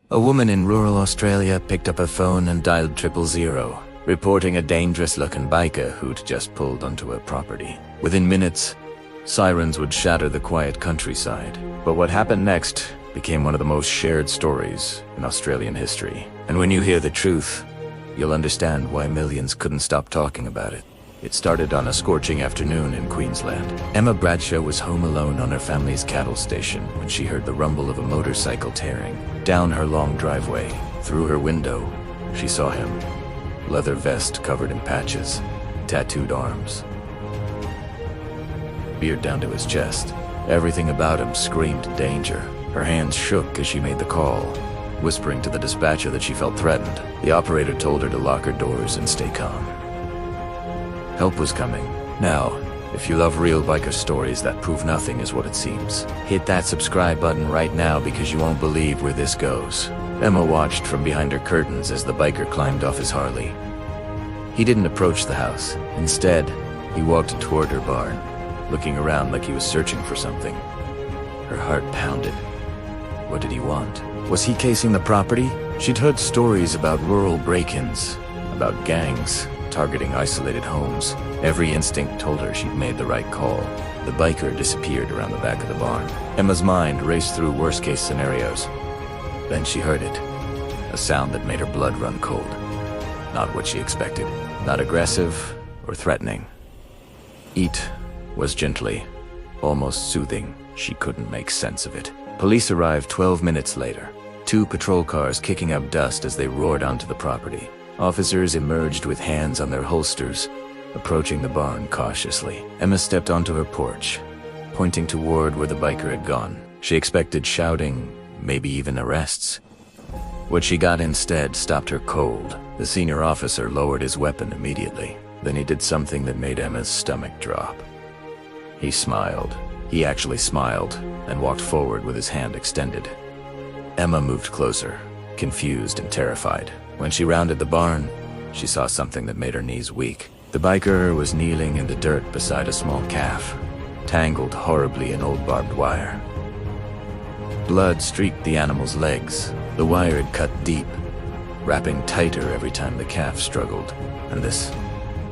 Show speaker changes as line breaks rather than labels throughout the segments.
A woman in rural Australia picked up her phone and dialed 000, reporting a dangerous-looking biker who'd just pulled onto her property. Within minutes, sirens would shatter the quiet countryside. But what happened next became one of the most shared stories in Australian history. And when you hear the truth, you'll understand why millions couldn't stop talking about it. It started on a scorching afternoon in Queensland. Emma Bradshaw was home alone on her family's cattle station when she heard the rumble of a motorcycle tearing down her long driveway. Through her window, she saw him. Leather vest covered in patches, tattooed arms, beard down to his chest. Everything about him screamed danger. Her hands shook as she made the call, whispering to the dispatcher that she felt threatened. The operator told her to lock her doors and stay calm. Help was coming. Now, if you love real biker stories that prove nothing is what it seems, hit that subscribe button right now because you won't believe where this goes. Emma watched from behind her curtains as the biker climbed off his Harley. He didn't approach the house. Instead, he walked toward her barn, looking around like he was searching for something. Her heart pounded. What did he want? Was he casing the property? She'd heard stories about rural break-ins, about gangs targeting isolated homes. Every instinct told her she'd made the right call. The biker disappeared around the back of the barn. Emma's mind raced through worst-case scenarios. Then she heard it. A sound that made her blood run cold. Not what she expected. Not aggressive or threatening. It was gently, almost soothing. She couldn't make sense of it. Police arrived 12 minutes later. 2 patrol cars kicking up dust as they roared onto the property. Officers emerged with hands on their holsters, approaching the barn cautiously. Emma stepped onto her porch, pointing toward where the biker had gone. She expected shouting, maybe even arrests. What she got instead stopped her cold. The senior officer lowered his weapon immediately. Then he did something that made Emma's stomach drop. He smiled. He actually smiled and walked forward with his hand extended. Emma moved closer, confused and terrified. When she rounded the barn, she saw something that made her knees weak. The biker was kneeling in the dirt beside a small calf, tangled horribly in old barbed wire. Blood streaked the animal's legs. The wire had cut deep, wrapping tighter every time the calf struggled. And this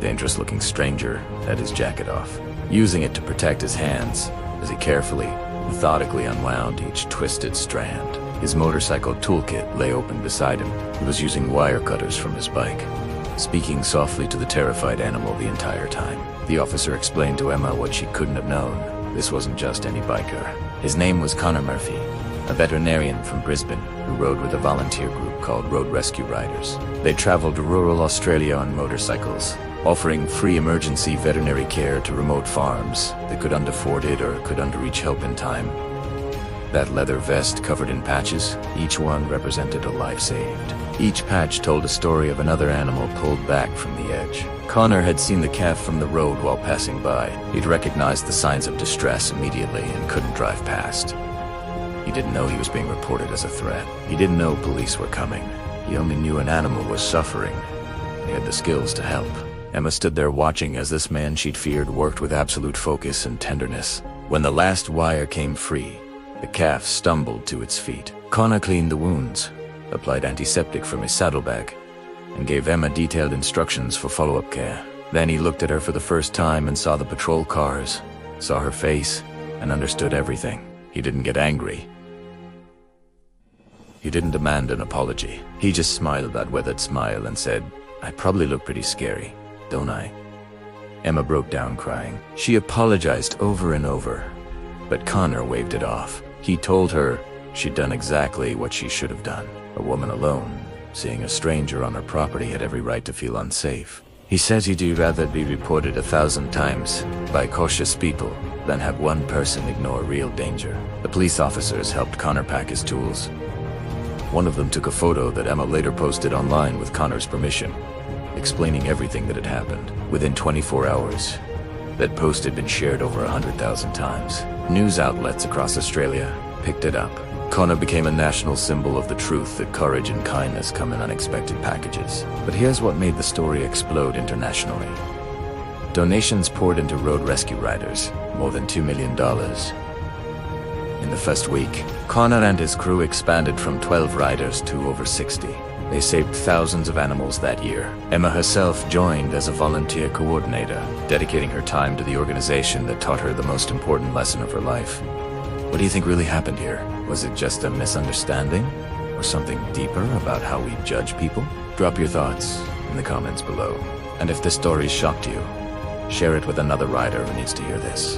dangerous-looking stranger had his jacket off, using it to protect his hands as he carefully, methodically unwound each twisted strand. His motorcycle toolkit lay open beside him. He was using wire cutters from his bike, speaking softly to the terrified animal the entire time. The officer explained to Emma what she couldn't have known. This wasn't just any biker. His name was Connor Murphy, a veterinarian from Brisbane who rode with a volunteer group called Road Rescue Riders. They traveled to rural Australia on motorcycles, offering free emergency veterinary care to remote farms that couldn't afford it or couldn't reach help in time. That leather vest covered in patches, each one represented a life saved. Each patch told a story of another animal pulled back from the edge. Connor had seen the calf from the road while passing by. He'd recognized the signs of distress immediately and couldn't drive past. He didn't know he was being reported as a threat. He didn't know police were coming. He only knew an animal was suffering. He had the skills to help. Emma stood there watching as this man she'd feared worked with absolute focus and tenderness. When the last wire came free, the calf stumbled to its feet. Connor cleaned the wounds, applied antiseptic from his saddlebag, and gave Emma detailed instructions for follow-up care. Then he looked at her for the first time and saw the patrol cars, saw her face, and understood everything. He didn't get angry. He didn't demand an apology. He just smiled that weathered smile and said, "I probably look pretty scary, don't I?" Emma broke down crying. She apologized over and over, but Connor waved it off. He told her she'd done exactly what she should have done. A woman alone, seeing a stranger on her property, had every right to feel unsafe. He says he'd rather be reported 1,000 times by cautious people than have one person ignore real danger. The police officers helped Connor pack his tools. One of them took a photo that Emma later posted online with Connor's permission, explaining everything that had happened. Within 24 hours, that post had been shared over 100,000 times. News outlets across Australia picked it up. Connor became a national symbol of the truth that courage and kindness come in unexpected packages. But here's what made the story explode internationally. Donations poured into Road Rescue Riders, more than $2 million. In the first week, Connor and his crew expanded from 12 riders to over 60. They saved thousands of animals that year. Emma herself joined as a volunteer coordinator, dedicating her time to the organization that taught her the most important lesson of her life. What do you think really happened here? Was it just a misunderstanding? Or something deeper about how we judge people? Drop your thoughts in the comments below. And if this story shocked you, share it with another rider who needs to hear this.